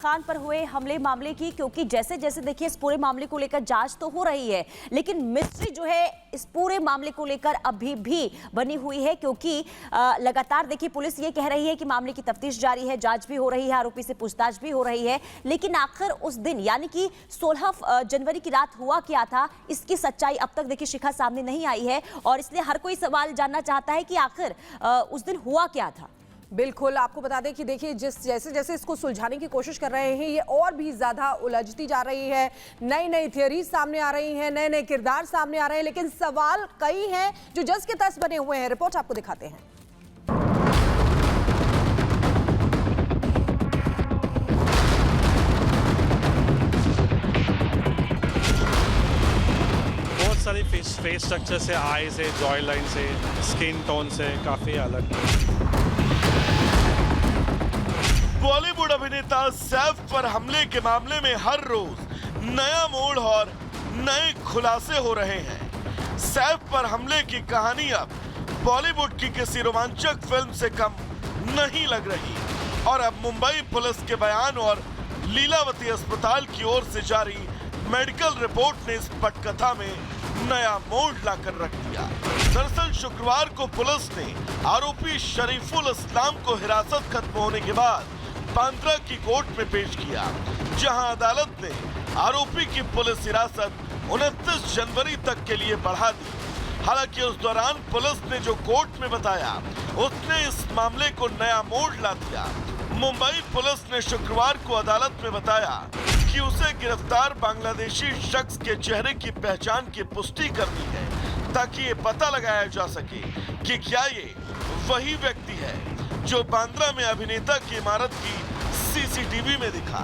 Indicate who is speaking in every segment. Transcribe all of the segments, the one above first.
Speaker 1: खान पर हुए हमले मामले की, क्योंकि जैसे जैसे देखिए इस पूरे मामले को लेकर जांच तो हो रही है, लेकिन मिस्ट्री जो है इस पूरे मामले को लेकर अभी भी बनी हुई है। क्योंकि लगातार देखिए पुलिस ये कह रही है कि मामले की तफ्तीश जारी है, जांच भी हो रही है, आरोपी से पूछताछ भी हो रही है, लेकिन आखिर उस दिन यानी कि 16 जनवरी की रात हुआ क्या था, इसकी सच्चाई अब तक देखिए शिखा सामने नहीं आई है। और इसलिए हर कोई सवाल जानना चाहता है कि आखिर उस दिन हुआ क्या था।
Speaker 2: बिल्कुल, आपको बता दें कि देखिए जैसे जैसे इसको सुलझाने की कोशिश कर रहे हैं, ये और भी ज्यादा उलझती जा रही है। नई नई थियरीज सामने आ रही हैं, नए नए किरदार सामने आ रहे हैं, लेकिन सवाल कई हैं जो जस के तस बने हुए हैं। रिपोर्ट आपको दिखाते हैं।
Speaker 3: बहुत सारी फेस स्ट्रक्चर से, आई से, जॉय लाइन से, स्किन टोन से काफ़ी अलग।
Speaker 4: बॉलीवुड अभिनेता सैफ पर हमले के मामले में हर रोज नया मोड़ और नए खुलासे हो रहे हैं। सैफ पर हमले की कहानी अब बॉलीवुड की किसी रोमांचक फिल्म से कम नहीं लग रही और अब मुंबई पुलिस के बयान और लीलावती अस्पताल की ओर से जारी मेडिकल रिपोर्ट ने इस पटकथा में नया मोड़ लाकर रख दिया। दरअसल शुक्रवार को पुलिस ने आरोपी शरीफुल इस्लाम को हिरासत खत्म होने के बाद बांद्रा की कोर्ट में पेश किया, जहां अदालत ने आरोपी की पुलिस हिरासत 29 जनवरी तक के लिए बढ़ा दी। हालांकि उस दौरान पुलिस ने जो कोर्ट में बताया, उसने इस मामले को नया मोड़ ला दिया। मुंबई पुलिस ने शुक्रवार को अदालत में बताया कि उसे गिरफ्तार बांग्लादेशी शख्स के चेहरे की पहचान की पुष्टि करनी है, ताकि ये पता लगाया जा सके कि क्या ये वही व्यक्ति है जो बांद्रा में अभिनेता की इमारत की सीसीटीवी में दिखा।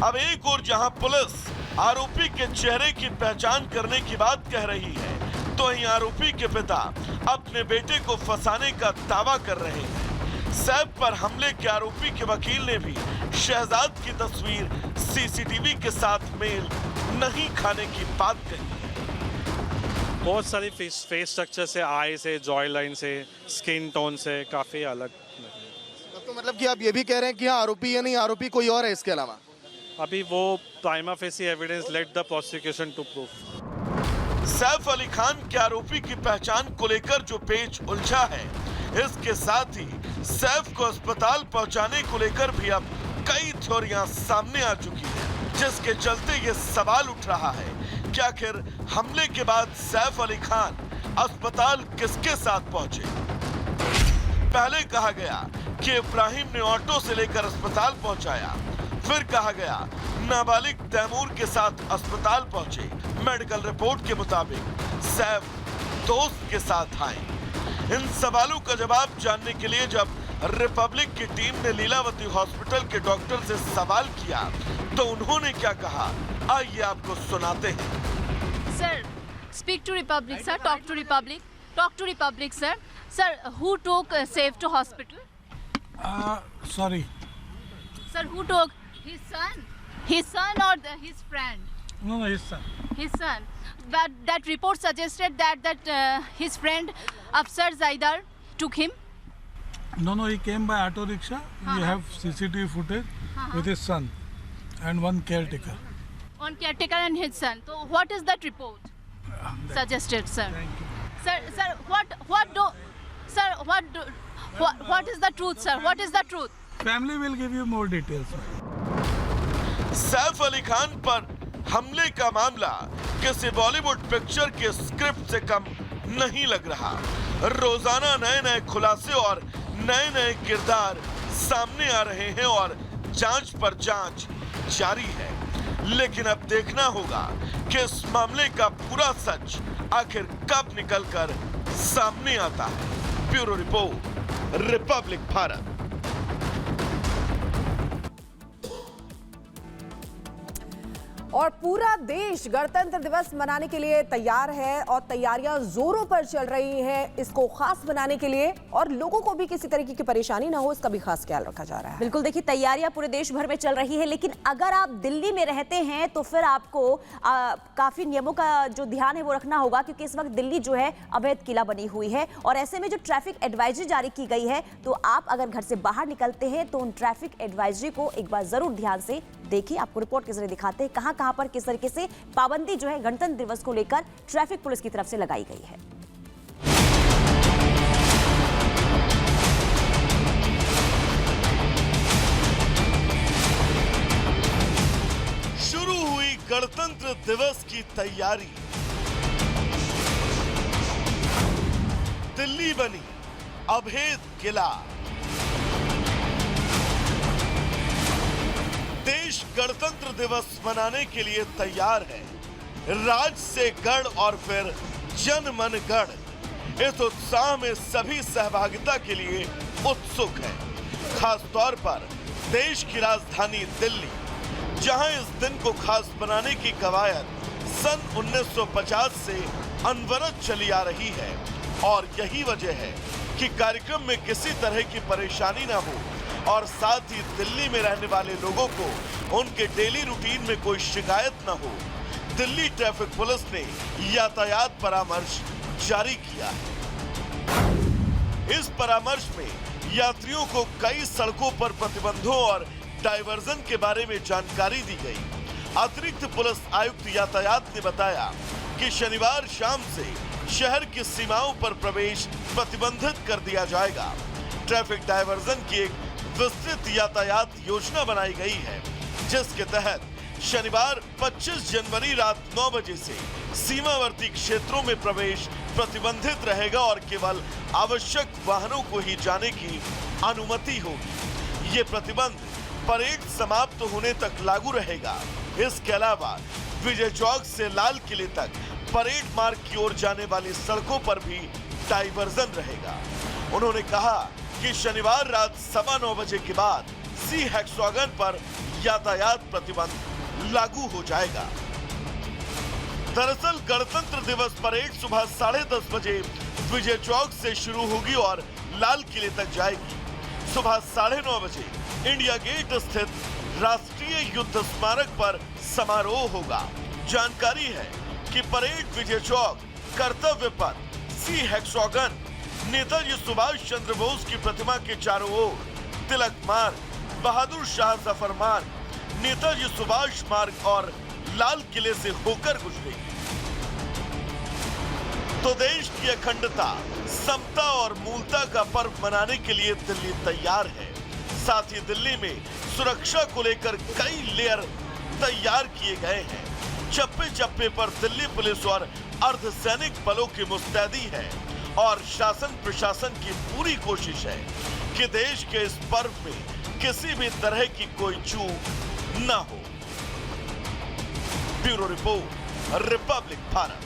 Speaker 4: अब एक और जहां पुलिस आरोपी के चेहरे की पहचान करने की बात कह रही है, तो वहीं आरोपी के पिता अपने बेटे को फंसाने का दावा कर रहे हैं। सैफ पर हमले के आरोपी के वकील ने भी शहजाद की तस्वीर सीसीटीवी के साथ मेल नहीं खाने की बात कही है।
Speaker 3: बहुत सारी फेस स्ट्रक्चर से, आई से, जॉय लाइन से, स्किन टोन से काफ़ी अलग।
Speaker 5: तो मतलब कि आप ये भी कह रहे हैं कि हाँ आरोपी है, नहीं आरोपी कोई और है इसके अलावा?
Speaker 3: अभी वो prima facie evidence let the prosecution to proof.
Speaker 4: Saif Ali Khan के आरोपी की पहचान को लेकर जो पेच उलझा है, इसके साथ ही सैफ को अस्पताल पहुंचाने को लेकर भी अब कई थ्योरियां सामने आ चुकी हैं, जिसके चलते ये सवाल उठ रहा है कि आखिर हमले के बाद सैफ अली खान अस्पताल किसके साथ पहुंचे। पहले कहा गया कि इब्राहिम ने ऑटो से लेकर अस्पताल पहुंचाया, फिर कहा गया नाबालिग तैमूर के साथ अस्पताल पहुंचे। मेडिकल रिपोर्ट के मुताबिक सैफ दोस्त के साथ आए। इन सवालों का जवाब जानने के लिए जब रिपब्लिक की टीम ने लीलावती हॉस्पिटल के डॉक्टर से सवाल किया, तो उन्होंने क्या कहा, आइए आपको सुनाते हैं।
Speaker 6: Sir, speak to Republic, sir. Talk to Republic. Talk to Republic, sir. Sir, who took Saif to hospital?
Speaker 7: Sorry.
Speaker 6: Sir, who took his son? His son or his friend?
Speaker 7: No, his son.
Speaker 6: His son. But that report suggested that his friend Afsar Zaidar took him.
Speaker 7: No, he came by auto rickshaw. We have CCTV footage with his son and one caretaker.
Speaker 6: On caretaker and his son. So what is that report suggested, sir?
Speaker 7: Thank you.
Speaker 6: Sir, what is the truth, sir? What is the truth?
Speaker 7: Family will give you more details.
Speaker 4: Saif Ali Khan पर हमले का मामला किसी Bollywood picture के script से कम नहीं लग रहा। रोजाना नए नए खुलासे और नए नए किरदार सामने आ रहे हैं और जांच पर जांच जारी है। लेकिन अब देखना होगा कि इस मामले का पूरा सच आखिर कब निकलकर सामने आता है। Bureau report, Republic Bharat.
Speaker 2: और पूरा देश गणतंत्र दिवस मनाने के लिए तैयार है और तैयारियां जोरों पर चल रही हैं इसको खास बनाने के लिए, और लोगों को भी किसी तरीके की परेशानी ना हो इसका भी खास ख्याल रखा जा रहा है।
Speaker 1: बिल्कुल, देखिए तैयारियां पूरे देश भर में चल रही है, लेकिन अगर आप दिल्ली में रहते हैं तो फिर आपको काफी नियमों का जो ध्यान है वो रखना होगा, क्योंकि इस वक्त दिल्ली जो है अवैध किला बनी हुई है और ऐसे में जो ट्रैफिक एडवाइजरी जारी की गई है, तो आप अगर घर से बाहर निकलते हैं तो उन ट्रैफिक एडवाइजरी को एक बार जरूर ध्यान से देखिए। आपको रिपोर्ट के जरिए दिखाते हैं कहां पर किस तरीके से पाबंदी जो है गणतंत्र दिवस को लेकर ट्रैफिक पुलिस की तरफ से लगाई गई है।
Speaker 4: शुरू हुई गणतंत्र दिवस की तैयारी। दिल्ली बनी अभेद किला। देश गणतंत्र दिवस मनाने के लिए तैयार है। राज से गढ़ और फिर जन मन गढ़। इस उत्साह में सभी सहभागिता के लिए उत्सुक हैं। खास तौर पर देश की राजधानी दिल्ली, जहां इस दिन को खास बनाने की कवायद सन 1950 से अनवरत चली आ रही है, और यही वजह है कि कार्यक्रम में किसी तरह की परेशानी न हो और साथ ही दिल्ली में रहने वाले लोगों को उनके डेली रूटीन में कोई शिकायत न हो। दिल्ली ट्रैफिक पुलिस ने यातायात परामर्श जारी किया है। इस परामर्श में यात्रियों को कई सड़कों पर प्रतिबंधों और डायवर्जन के बारे में जानकारी दी गई। अतिरिक्त पुलिस आयुक्त यातायात ने बताया कि शनिवार शाम से शहर की सीमाओं पर प्रवेश प्रतिबंधित कर दिया जाएगा। ट्रैफिक डायवर्जन की एक विस्तृत यातायात योजना बनाई गई है, जिसके तहत शनिवार 25 जनवरी रात 9 बजे से सीमावर्ती क्षेत्रों में प्रवेश प्रतिबंधित रहेगा और केवल आवश्यक वाहनों को ही जाने की अनुमति होगी। ये प्रतिबंध परेड समाप्त होने तक लागू रहेगा। इसके अलावा विजय चौक से लाल किले तक परेड मार्ग की ओर जाने वाली सड़कों पर भी डायवर्जन रहेगा। उन्होंने कहा कि शनिवार रात 9:15 बजे के बाद सी हेक्सागन पर यातायात प्रतिबंध लागू हो जाएगा। दरअसल गणतंत्र दिवस परेड सुबह 10:30 बजे विजय चौक से शुरू होगी और लाल किले तक जाएगी। सुबह 9:30 बजे इंडिया गेट स्थित राष्ट्रीय युद्ध स्मारक पर समारोह होगा। जानकारी है कि परेड विजय चौक, कर्तव्य पथ, सी हेक्सागन, नेताजी सुभाष चंद्र बोस की प्रतिमा के चारों ओर, तिलक मार्ग, बहादुर शाह जफर मार्ग, नेताजी सुभाष मार्ग और लाल किले से होकर गुजरेगी। तो देश की अखंडता, समता और मूलता का पर्व मनाने के लिए दिल्ली तैयार है। साथ ही दिल्ली में सुरक्षा को लेकर कई लेयर तैयार किए गए हैं। चप्पे चप्पे पर दिल्ली पुलिस और अर्धसैनिक बलों की मुस्तैदी है और शासन प्रशासन की पूरी कोशिश है कि देश के इस पर्व में किसी भी तरह की कोई चूक न हो। Bureau report, Republic Bharat.